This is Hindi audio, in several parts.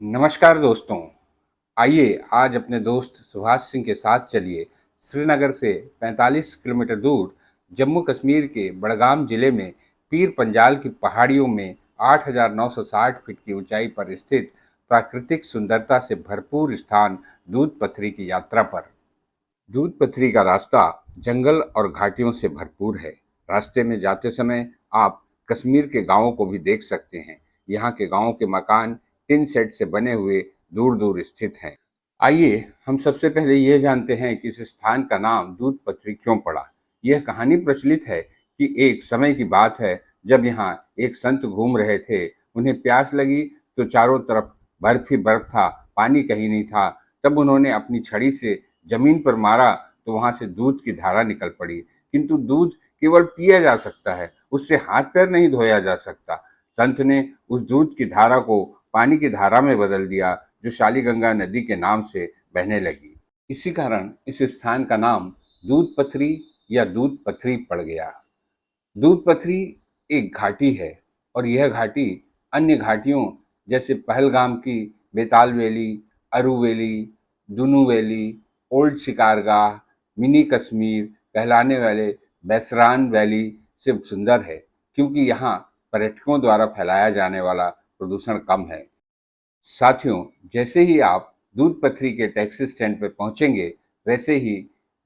नमस्कार दोस्तों। आइए आज अपने दोस्त सुभाष सिंह के साथ चलिए श्रीनगर से 45 किलोमीटर दूर जम्मू कश्मीर के बड़गाम जिले में पीर पंजाल की पहाड़ियों में 8,960 फीट की ऊंचाई पर स्थित प्राकृतिक सुंदरता से भरपूर स्थान दूध पथरी की यात्रा पर। दूध पथरी का रास्ता जंगल और घाटियों से भरपूर है। रास्ते में जाते समय आप कश्मीर के गांवों को भी देख सकते हैं। यहाँ के गांवों के मकान टिन शेड से बने हुए दूर दूर स्थित हैं। आइए हम सबसे पहले ये जानते हैं कि इस स्थान का नाम दूध पथरी क्यों पड़ा। यह कहानी प्रचलित है कि एक समय की बात है जब यहाँ एक संत घूम रहे थे। उन्हें प्यास लगी तो चारों तरफ बर्फ ही बर्फ था, पानी कहीं नहीं था। तब उन्होंने अपनी छड़ी से जमीन पर मारा तो वहां से दूध की धारा निकल पड़ी। किंतु दूध केवल पिया जा सकता है, उससे हाथ पैर नहीं धोया जा सकता। संत ने उस दूध की धारा को पानी की धारा में बदल दिया, जो शालीगंगा नदी के नाम से बहने लगी। इसी कारण इस स्थान का नाम दूध पथरी या दूध पथरी पड़ गया। दूध पथरी एक घाटी है और यह घाटी अन्य घाटियों जैसे पहलगाम की बेताल वैली, अरू वैली, दुनू वैली, ओल्ड शिकारगाह, मिनी कश्मीर कहलाने वाले बैसरान वैली से सुंदर है, क्योंकि यहाँ पर्यटकों द्वारा फैलाया जाने वाला प्रदूषण कम है। साथियों, जैसे ही आप दूध पथरी के टैक्सी स्टैंड पर पहुंचेंगे, वैसे ही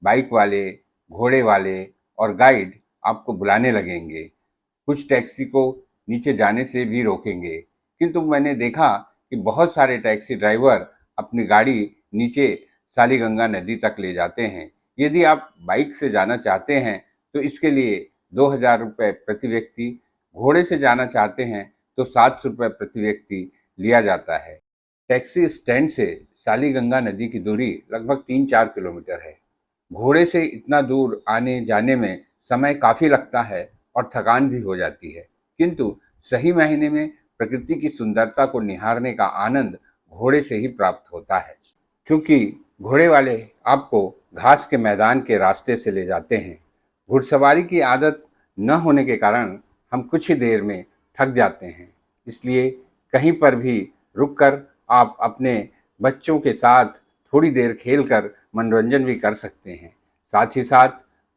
बाइक वाले, घोड़े वाले और गाइड आपको बुलाने लगेंगे। कुछ टैक्सी को नीचे जाने से भी रोकेंगे, किंतु मैंने देखा कि बहुत सारे टैक्सी ड्राइवर अपनी गाड़ी नीचे शालीगंगा नदी तक ले जाते हैं। यदि आप बाइक से जाना चाहते हैं तो इसके लिए 2,000 रुपये प्रति व्यक्ति, घोड़े से जाना चाहते हैं तो 700 रुपये प्रति व्यक्ति लिया जाता है। टैक्सी स्टैंड से शालीगंगा नदी की दूरी लगभग 3-4 किलोमीटर है। घोड़े से इतना दूर आने जाने में समय काफ़ी लगता है और थकान भी हो जाती है, किंतु सही मायने में प्रकृति की सुंदरता को निहारने का आनंद घोड़े से ही प्राप्त होता है, क्योंकि घोड़े वाले आपको घास के मैदान के रास्ते से ले जाते हैं। घुड़सवारी की आदत न होने के कारण हम कुछ ही देर में थक जाते हैं, इसलिए कहीं पर भी रुककर आप अपने बच्चों के साथ थोड़ी देर खेलकर मनोरंजन भी कर सकते हैं। साथ ही साथ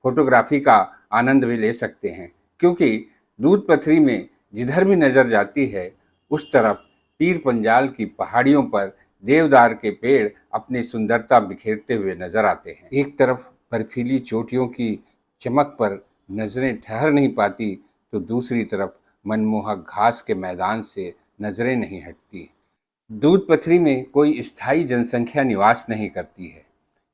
फोटोग्राफी का आनंद भी ले सकते हैं, क्योंकि दूध पथरी में जिधर भी नज़र जाती है उस तरफ पीर पंजाल की पहाड़ियों पर देवदार के पेड़ अपनी सुंदरता बिखेरते हुए नजर आते हैं। एक तरफ बर्फीली चोटियों की चमक पर नजरें ठहर नहीं पाती तो दूसरी तरफ मनमोहक घास के मैदान से नजरें नहीं हटती। दूध पथरी में कोई स्थायी जनसंख्या निवास नहीं करती है।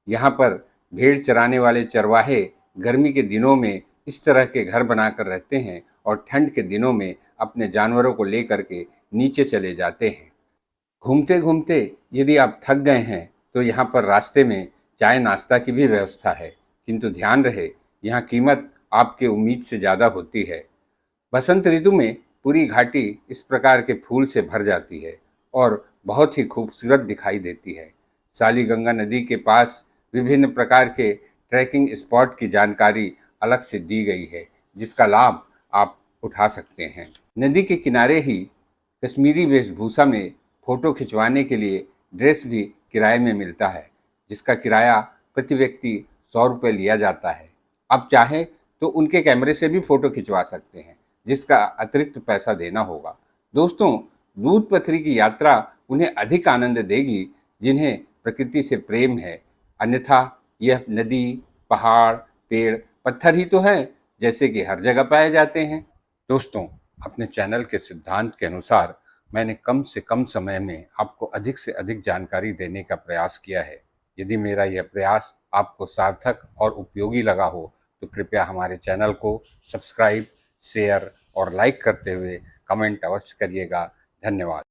यहाँ पर भेड़ चराने वाले चरवाहे गर्मी के दिनों में इस तरह के घर बनाकर रहते हैं और ठंड के दिनों में अपने जानवरों को लेकर के नीचे चले जाते हैं। घूमते घूमते यदि आप थक गए हैं तो यहाँ पर रास्ते में चाय नाश्ता की भी व्यवस्था है, किंतु ध्यान रहे यहाँ कीमत आपके उम्मीद से ज़्यादा होती है। बसंत ऋतु में पूरी घाटी इस प्रकार के फूल से भर जाती है और बहुत ही खूबसूरत दिखाई देती है। शालीगंगा नदी के पास विभिन्न प्रकार के ट्रैकिंग स्पॉट की जानकारी अलग से दी गई है, जिसका लाभ आप उठा सकते हैं। नदी के किनारे ही कश्मीरी वेशभूषा में फ़ोटो खिंचवाने के लिए ड्रेस भी किराए में मिलता है, जिसका किराया प्रति व्यक्ति 100 रुपये लिया जाता है। आप चाहें तो उनके कैमरे से भी फ़ोटो खिंचवा सकते हैं, जिसका अतिरिक्त पैसा देना होगा। दोस्तों, दूध पथरी की यात्रा उन्हें अधिक आनंद देगी जिन्हें प्रकृति से प्रेम है, अन्यथा यह नदी, पहाड़, पेड़, पत्थर ही तो हैं, जैसे कि हर जगह पाए जाते हैं। दोस्तों, अपने चैनल के सिद्धांत के अनुसार मैंने कम से कम समय में आपको अधिक से अधिक जानकारी देने का प्रयास किया है। यदि मेरा यह प्रयास आपको सार्थक और उपयोगी लगा हो तो कृपया हमारे चैनल को सब्सक्राइब, शेयर और लाइक करते हुए कमेंट अवश्य करिएगा। धन्यवाद।